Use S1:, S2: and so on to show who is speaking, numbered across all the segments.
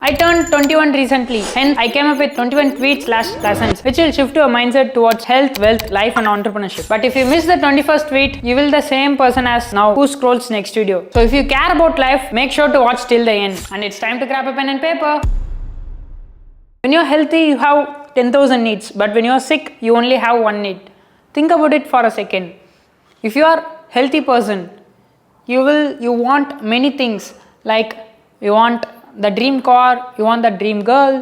S1: I turned 21 recently, hence I came up with 21 tweets/lessons which will shift your mindset towards health, wealth, life and entrepreneurship. But if you miss the 21st tweet, you will the same person as now who scrolls next video. So if you care about life, make sure to watch till the end. And it's time to grab a pen and paper. When you're healthy, you have 10,000 needs, but when you're sick, you only have one need. Think about it for a second. If you are a healthy person, you want many things, like you want the dream car, you want the dream girl,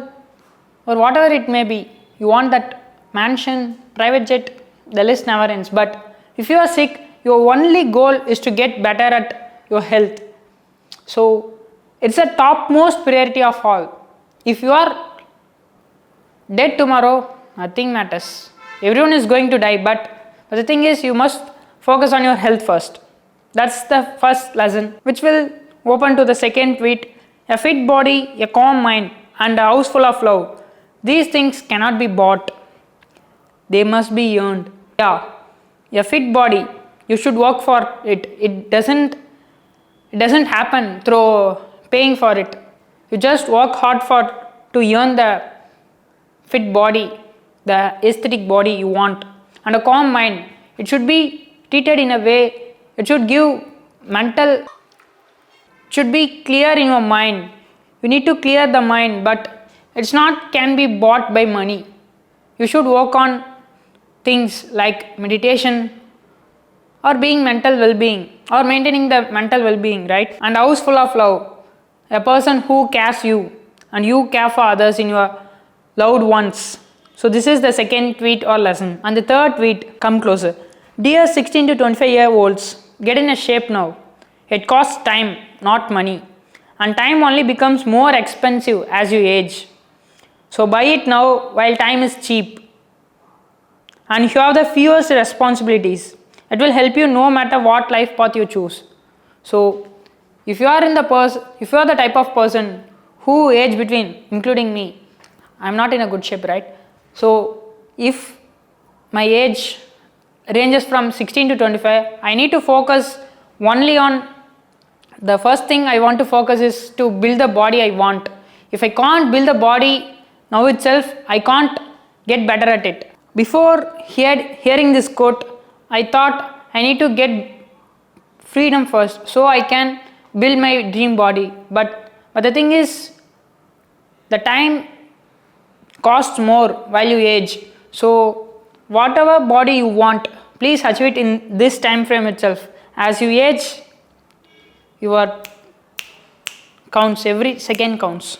S1: or whatever it may be. You want that mansion, private jet, the list never ends. But if you are sick, your only goal is to get better at your health. So it's the topmost priority of all. If you are dead tomorrow, nothing matters. Everyone is going to die, but the thing is, you must focus on your health first. That's the first lesson, which will open to the second tweet. A fit body, a calm mind, and a house full of love. These things cannot be bought. They must be earned. Yeah, a fit body, you should work for it. It doesn't happen through paying for it. You just work hard to earn the fit body, the aesthetic body you want. And a calm mind, it should be treated in a way, it should give should be clear in your mind. You need to clear the mind, but it's not can be bought by money. You should work on things like meditation or being mental well-being or maintaining the mental well-being, right? And a house full of love, a person who cares you and you care for others in your loved ones. So this is the second tweet or lesson. And the third tweet, come closer. Dear 16 to 25-year-olds, get in a shape now. It costs time, not money. And time only becomes more expensive as you age. So buy it now while time is cheap. And you have the fewest responsibilities. It will help you no matter what life path you choose. So if you are the type of person who age between, including me, I'm not in a good shape, right? So if my age ranges from 16 to 25, I need to focus only on the first thing I want to focus is to build the body I want. If I can't build the body now itself, I can't get better at it. Before hearing this quote, I thought I need to get freedom first so I can build my dream body. But the thing is, the time costs more while you age. So whatever body you want, please achieve it in this time frame itself. As you age, your counts, every second counts.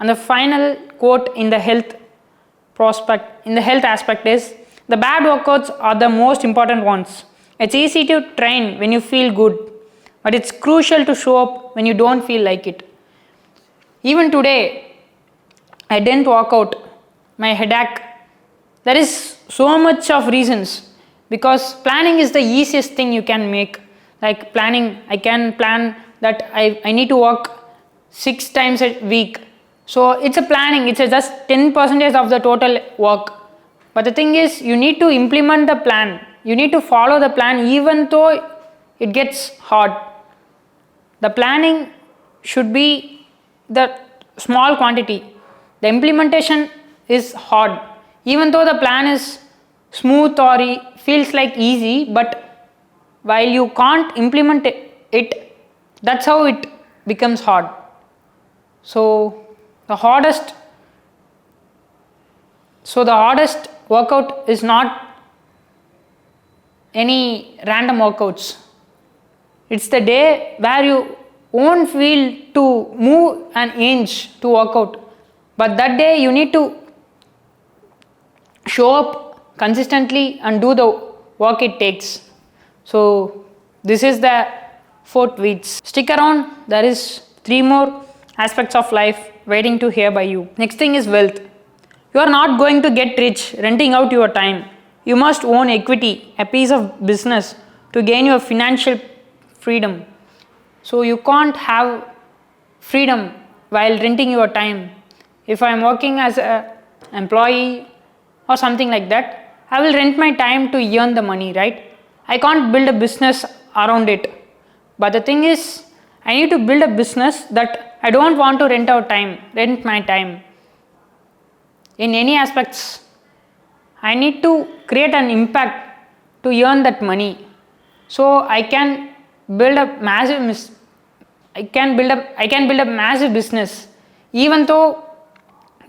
S1: And the final quote in the health aspect is, the bad workouts are the most important ones. It's easy to train when you feel good, but it's crucial to show up when you don't feel like it. Even today, I didn't work out. My headache. There is so much of reasons, because planning is the easiest thing you can make. Like planning, I can plan that I need to work 6 times a week. So it's a planning, it's just 10% of the total work. But the thing is, you need to implement the plan. You need to follow the plan even though it gets hard. The planning should be the small quantity. The implementation is hard. Even though the plan is smooth or feels like easy, but while you can't implement it, that's how it becomes hard. So the hardest workout is not any random workouts. It's the day where you won't feel to move an inch to work out. But that day you need to show up consistently and do the work it takes. So this is the 4 tweets. Stick around, there is 3 more aspects of life waiting to hear by you. Next thing is wealth. You are not going to get rich renting out your time. You must own equity, a piece of business to gain your financial freedom. So you can't have freedom while renting your time. If I am working as an employee or something like that, I will rent my time to earn the money, right? I can't build a business around it. But the thing is, I need to build a business that I don't want to rent my time. In any aspects, I need to create an impact to earn that money. So I can build a massive I can build a massive business, even though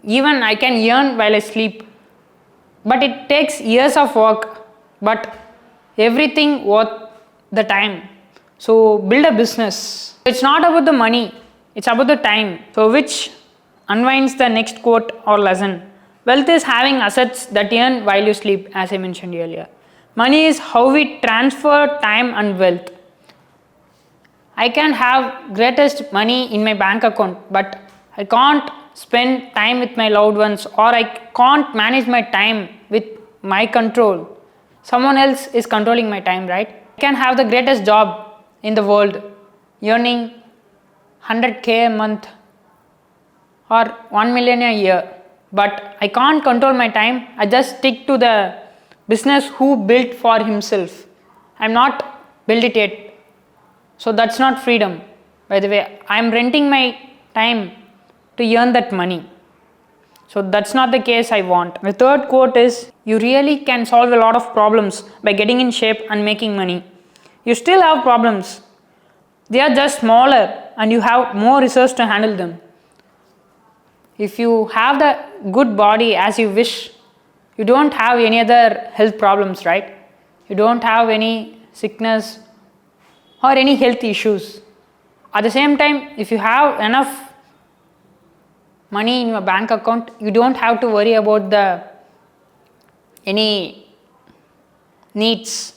S1: even I can earn while I sleep. But it takes years of work, but everything worth the time. So build a business. It's not about the money, it's about the time. So which unwinds the next quote or lesson. Wealth is having assets that earn while you sleep, as I mentioned earlier. Money is how we transfer time and wealth. I can have greatest money in my bank account, but I can't spend time with my loved ones, or I can't manage my time with my control. Someone else is controlling my time, right? I can have the greatest job in the world, earning 100k a month or 1 million a year, but I can't control my time. I just stick to the business who built for himself. I'm not built it yet. So that's not freedom. By the way, I'm renting my time to earn that money. So that's not the case I want. The third quote is, you really can solve a lot of problems by getting in shape and making money. You still have problems. They are just smaller and you have more resources to handle them. If you have the good body as you wish, you don't have any other health problems, right? You don't have any sickness or any health issues. At the same time, if you have enough money in your bank account, you don't have to worry about any needs.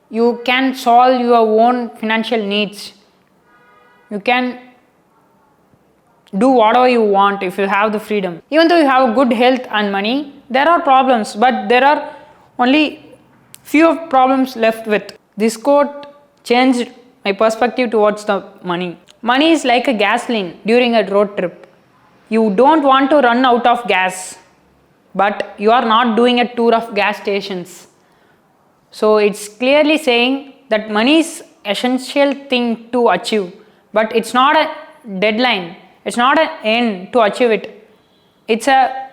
S1: You can solve your own financial needs. You can do whatever you want if you have the freedom. Even though you have good health and money, there are problems, but there are only few problems left with. This quote changed my perspective towards the money. Money is like a gasoline during a road trip. You don't want to run out of gas, but you are not doing a tour of gas stations. So it's clearly saying that money is essential thing to achieve, but it's not a deadline. It's not an end to achieve it. It's a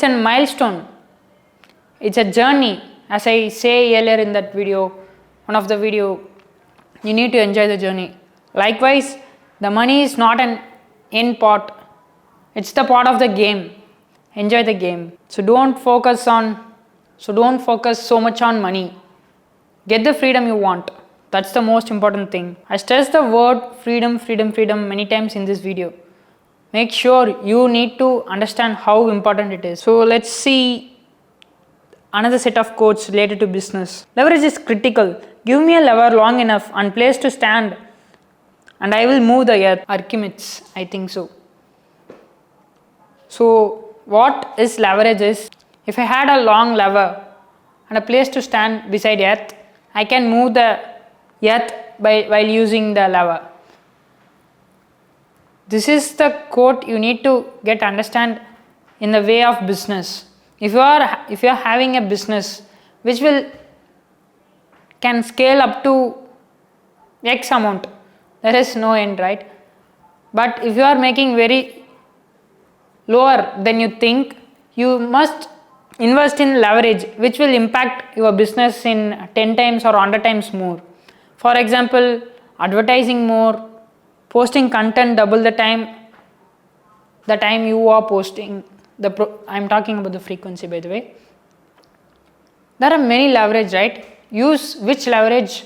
S1: milestone. It's a journey. As I say earlier in that video, one of the video, you need to enjoy the journey. Likewise, the money is not an end part. It's the part of the game. Enjoy the game. So don't focus so much on money. Get the freedom you want. That's the most important thing. I stress the word freedom many times in this video. Make sure you need to understand how important it is. So let's see another set of quotes related to business. Leverage is critical. Give me a lever long enough and place to stand, and I will move the earth. Archimedes, I think so. So what is leverage is, if I had a long lever and a place to stand beside earth, I can move the earth while using the lever. This is the quote you need to understand in the way of business. If you are having a business which can scale up to X amount, there is no end, right? But if you are making very lower than you think, you must invest in leverage, which will impact your business in 10 times or 100 times more. For example, advertising more, posting content double the time you are posting. I'm talking about the frequency, by the way. There are many leverage, right? Use which leverage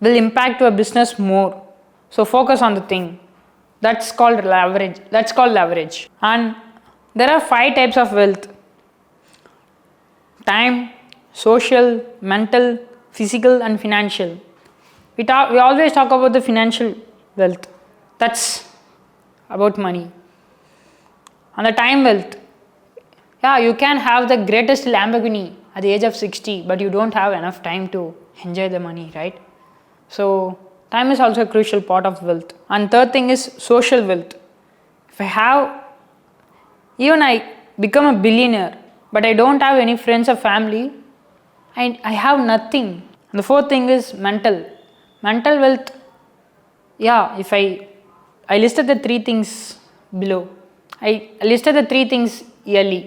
S1: will impact your business more. So focus on the thing. That's called leverage. And there are 5 types of wealth: time, social, mental, physical, and financial. We always talk about the financial wealth. That's about money. And the time wealth. Yeah, you can have the greatest Lamborghini at the age of 60, but you don't have enough time to enjoy the money, right? So time is also a crucial part of wealth. And third thing is social wealth. If I become a billionaire, but I don't have any friends or family, I have nothing. And the fourth thing is mental wealth. Yeah, if I listed the three things below. I listed the three things yearly.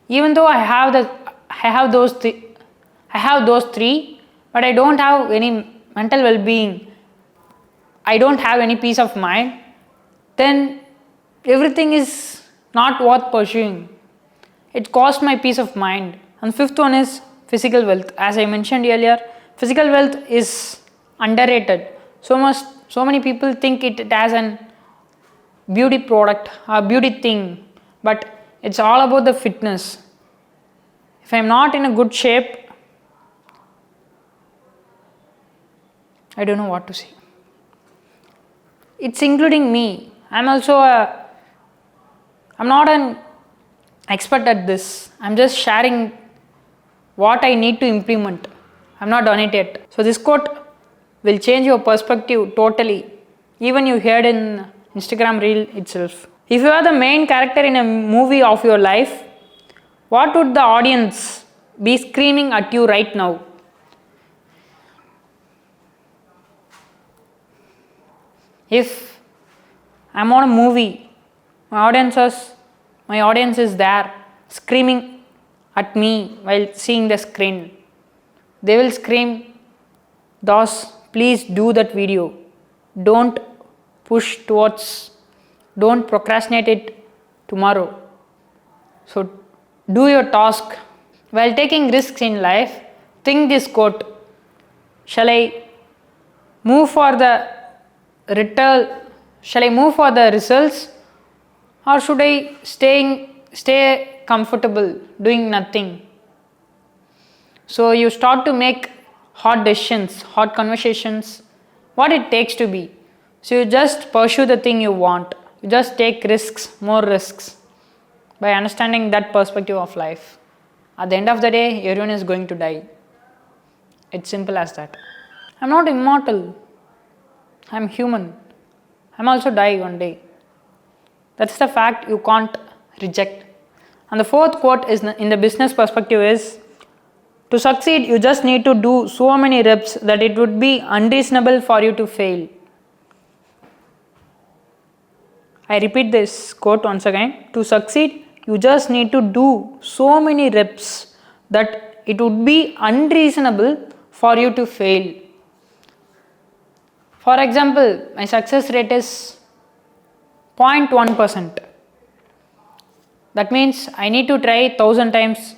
S1: Even though I have those three, but I don't have any mental well-being. I don't have any peace of mind. Then everything is not worth pursuing. It costs my peace of mind. And fifth one is physical wealth. As I mentioned earlier, physical wealth is underrated. So many people think it as an beauty product, a beauty thing, but it's all about the fitness. If I'm not in a good shape, I don't know what to say. It's including me. I'm not an expert at this. I'm just sharing what I need to implement. I'm not done it yet. So this quote will change your perspective totally. Even you heard in Instagram reel itself. If you are the main character in a movie of your life, what would the audience be screaming at you right now? If I'm on a movie, my audience is there screaming at me while seeing the screen. They will scream, "Dos, please do that video. Don't don't procrastinate it tomorrow. So do your task." While taking risks in life, think this quote: Shall I move for the Shall I move for the results, or should I stay comfortable doing nothing? So you start to make hard decisions, hard conversations, what it takes to be. So you just pursue the thing you want. You just take risks, more risks, by understanding that perspective of life. At the end of the day, everyone is going to die. It's simple as that. I'm not immortal. I'm human. I'm also die one day. That's the fact you can't reject. And the fourth quote is in the business perspective is, to succeed, you just need to do so many reps that it would be unreasonable for you to fail. I repeat this quote once again. To succeed, you just need to do so many reps that it would be unreasonable for you to fail. For example, my success rate is 0.1%. That means I need to try 1000 times,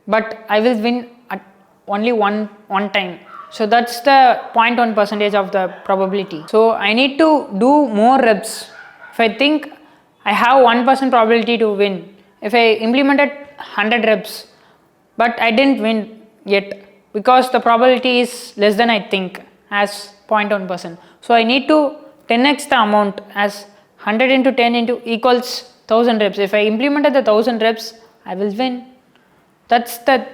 S1: but I will win at only one time. So that's the 0.1% of the probability. So I need to do more reps. If I think I have 1% probability to win, if I implemented 100 reps, but I didn't win yet because the probability is less than I think as 0.1%. So I need to 10x the amount as 100 into 10 into equals 1000 reps. If I implemented the 1000 reps, I will win. That's the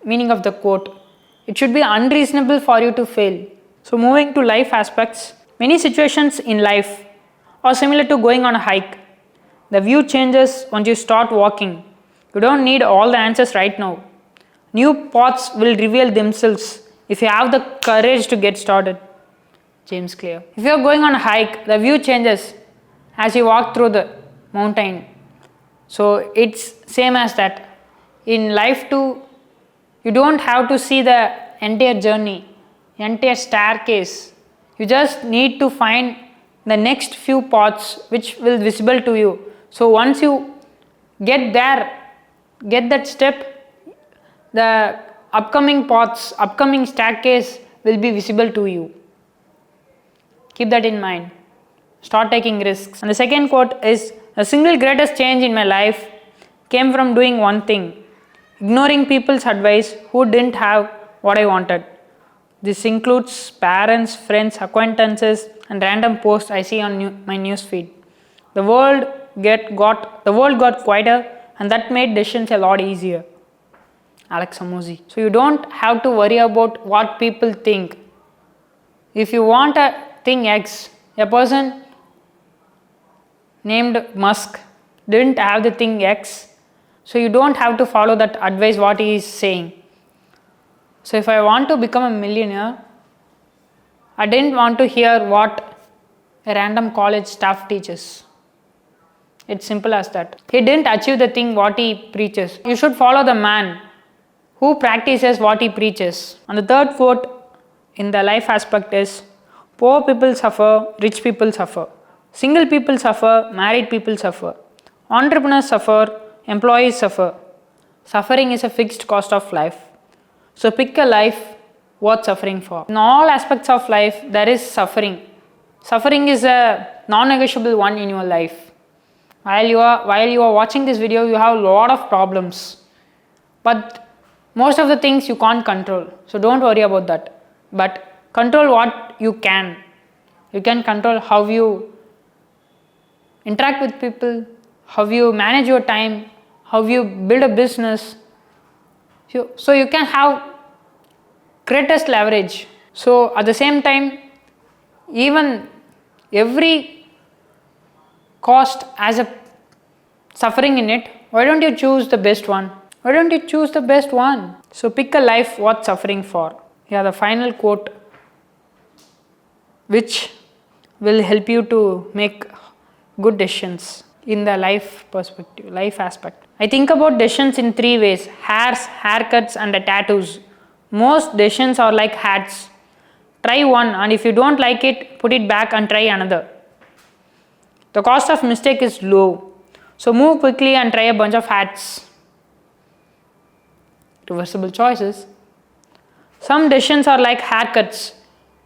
S1: meaning of the quote. It should be unreasonable for you to fail. So moving to life aspects, many situations in life are similar to going on a hike. The view changes once you start walking. You don't need all the answers right now. New paths will reveal themselves if you have the courage to get started. James Clear. If you are going on a hike, the view changes as you walk through the mountain. So it's same as that. In life too, you don't have to see the entire journey, entire staircase. You just need to find the next few paths which will visible to you. So once you get there, get that step, the upcoming paths, upcoming staircase will be visible to you. Keep that in mind. Start taking risks. And the second quote is, the single greatest change in my life came from doing one thing: ignoring people's advice who didn't have what I wanted. This includes parents, friends, acquaintances, and random posts I see on my newsfeed. The world got quieter, and that made decisions a lot easier. Alex Hormozi. So you don't have to worry about what people think. If you want a thing X, a person named Musk didn't have the thing X, so you don't have to follow that advice what he is saying. So if I want to become a millionaire, I didn't want to hear what a random college staff teaches. It's simple as that. He didn't achieve the thing what he preaches. You should follow the man who practices what he preaches. And the third quote in the life aspect is, poor people suffer, rich people suffer. Single people suffer, married people suffer. Entrepreneurs suffer, employees suffer. Suffering is a fixed cost of life. So pick a life worth suffering for. In all aspects of life, there is suffering. Suffering is a non-negotiable one in your life. While you are watching this video, you have a lot of problems. But most of the things you can't control. So don't worry about that. But control what you can. You can control how you interact with people, how you manage your time, how you build a business. So you can have greatest leverage. So at the same time, even every cost has a suffering in it. Why don't you choose the best one? Why don't you choose the best one? So pick a life worth suffering for. Yeah, the final quote which will help you to make good decisions in the life perspective, life aspect. I think about decisions in three ways: hairs, haircuts, and tattoos. Most decisions are like hats. Try one, and if you don't like it, put it back and try another. The cost of mistake is low. So move quickly and try a bunch of hats. Reversible choices. Some decisions are like haircuts.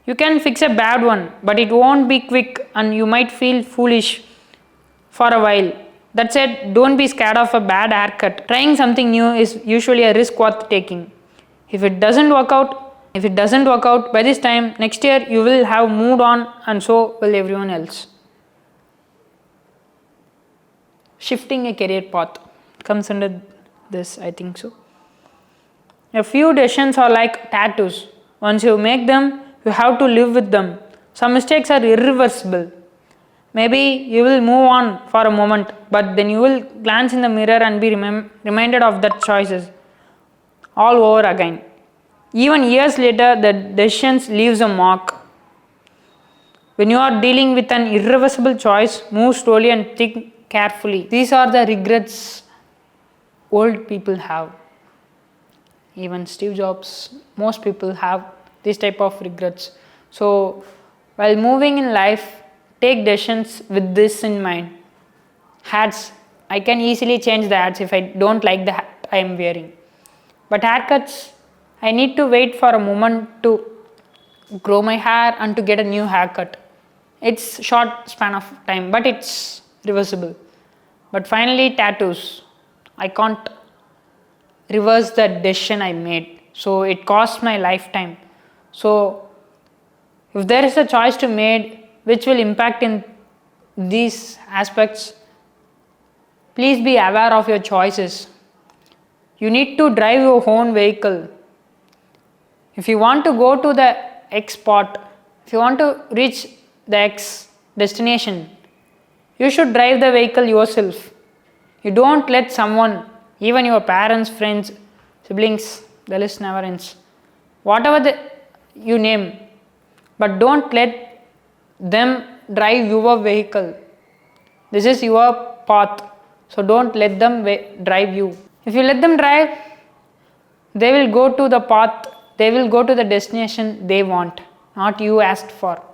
S1: You can fix a bad one, but it won't be quick and you might feel foolish for a while. That said, don't be scared of a bad haircut. Trying something new is usually a risk worth taking. If it doesn't work out by this time next year, you will have moved on, and so will everyone else. Shifting a career path comes under this, I think so. A few decisions are like tattoos. Once you make them, you have to live with them. Some mistakes are irreversible. Maybe you will move on for a moment, but then you will glance in the mirror and be reminded of that choices all over again. Even years later, the decisions leaves a mark. When you are dealing with an irreversible choice, move slowly and think carefully. These are the regrets old people have. Even Steve Jobs, most people have this type of regrets. So while moving in life, take decisions with this in mind. Hats, I can easily change the hats if I don't like the hat I am wearing. But haircuts, I need to wait for a moment to grow my hair and to get a new haircut. It's short span of time, but it's reversible. But finally, tattoos, I can't reverse the decision I made. So it cost my lifetime. So if there is a choice to made which will impact in these aspects, please be aware of your choices. You need to drive your own vehicle. If you want to go to the X spot, if you want to reach the X destination, you should drive the vehicle yourself. You don't let someone, even your parents, friends, siblings, the list never ends, whatever you name, but don't let them drive your vehicle. This is your path, so don't let them drive you. If you let them drive, they will go to the path, they will go to the destination they want, not you asked for,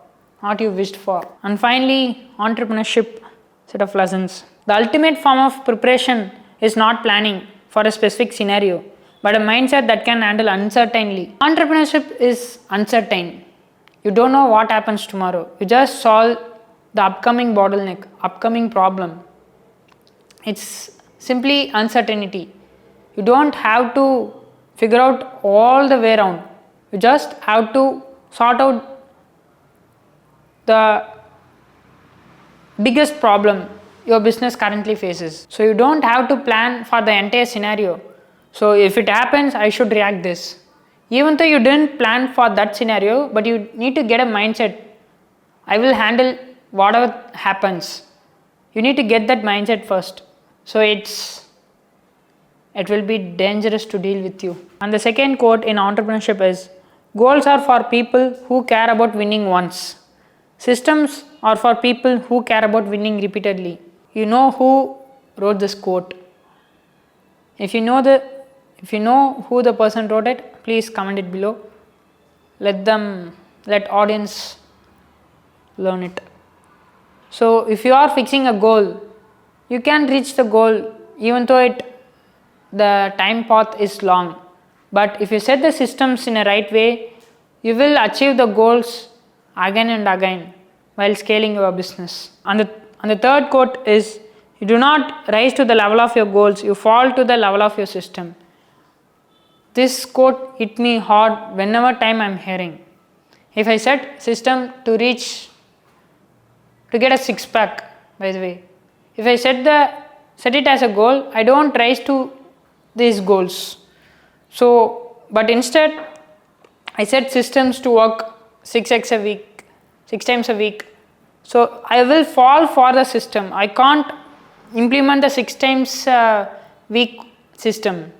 S1: not you wished for. And finally, entrepreneurship set of lessons. The ultimate form of preparation is not planning for a specific scenario, but a mindset that can handle uncertainty. Entrepreneurship is uncertain. You don't know what happens tomorrow. You just solve the upcoming bottleneck, upcoming problem. It's simply uncertainty. You don't have to figure out all the way around. You just have to sort out the biggest problem your business currently faces. So you don't have to plan for the entire scenario. So if it happens, I should react this. Even though you didn't plan for that scenario, but you need to get a mindset. I will handle whatever happens. You need to get that mindset first. So it will be dangerous to deal with you. And the second quote in entrepreneurship is, Goals are for people who care about winning once. Systems are for people who care about winning repeatedly. You know who wrote this quote? If you know who the person wrote it, please comment it below. Let audience learn it. So if you are fixing a goal, you can reach the goal even though the time path is long. But if you set the systems in a right way, you will achieve the goals again and again while scaling your business. And the third quote is, you do not rise to the level of your goals, you fall to the level of your system. This quote hit me hard whenever time I am hearing. If I set system to get a six pack, by the way, if I set it as a goal, I don't rise to these goals. But instead, I set systems to work 6 times a week. So I will fall for the system. I can't implement the 6 times a week system.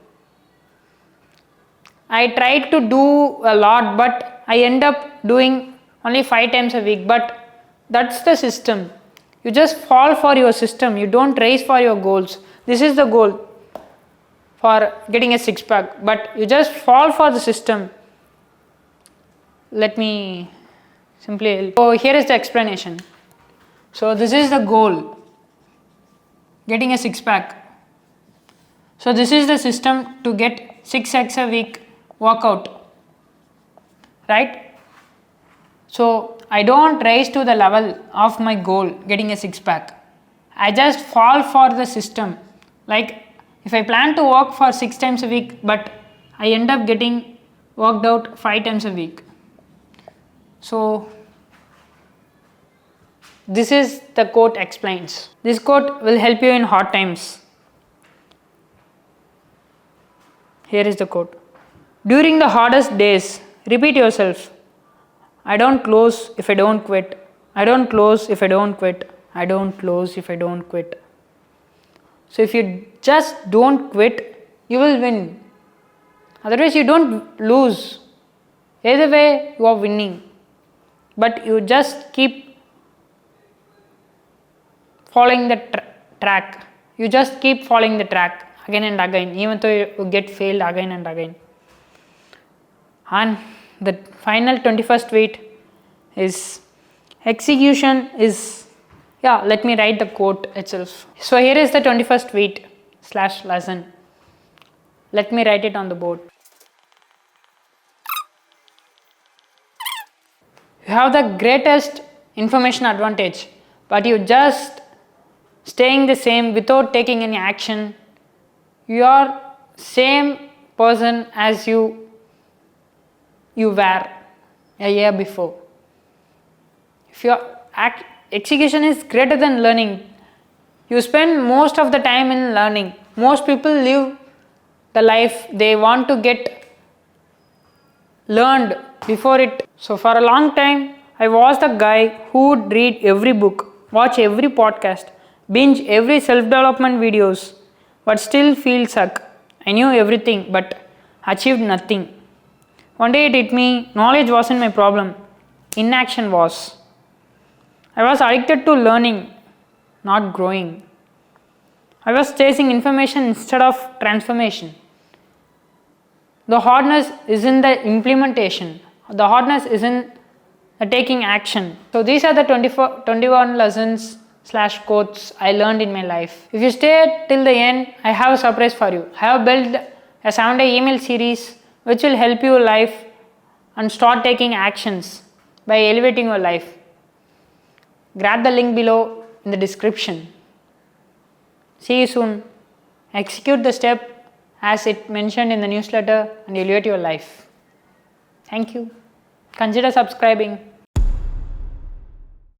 S1: I tried to do a lot, but I end up doing only 5 times a week. But that's the system. You just fall for your system. You don't raise for your goals. This is the goal for getting a six pack, but you just fall for the system. Let me simply. So here is the explanation. So this is the goal, getting a six pack. So this is the system to get 6 times a week workout, right? So I don't rise to the level of my goal, getting a six pack. I just fall for the system. Like if I plan to work for 6 times a week, but I end up getting worked out 5 times a week. So this is the quote explains. This quote will help you in hard times. Here is the quote. During the hardest days, repeat yourself. I don't close if I don't quit. I don't close if I don't quit. I don't close if I don't quit. So if you just don't quit, you will win. Otherwise you don't lose. Either way you are winning. But you just keep following the track. You just keep following the track again and again, even though you get failed again and again. And the final 21st tweet is, execution is, let me write the quote itself. So here is the 21st tweet / lesson. Let me write it on the board. You have the greatest information advantage, but you just staying the same without taking any action. You are same person as you were a year before. If your execution is greater than learning, you spend most of the time in learning. Most people live the life they want to get learned before it. So for a long time, I was the guy who would read every book, watch every podcast, binge every self-development videos, but still feel stuck. I knew everything but achieved nothing. One day it hit me, knowledge wasn't my problem, inaction was. I was addicted to learning, not growing. I was chasing information instead of transformation. The hardness is in the implementation. The hardness is in the taking action. So these are the 21 lessons / quotes I learned in my life. If you stay till the end, I have a surprise for you. I have built a 7-day email series which will help you life and start taking actions by elevating your life. Grab the link below in the description. See you soon. Execute the step as it mentioned in the newsletter and elevate your life. Thank you. Consider subscribing.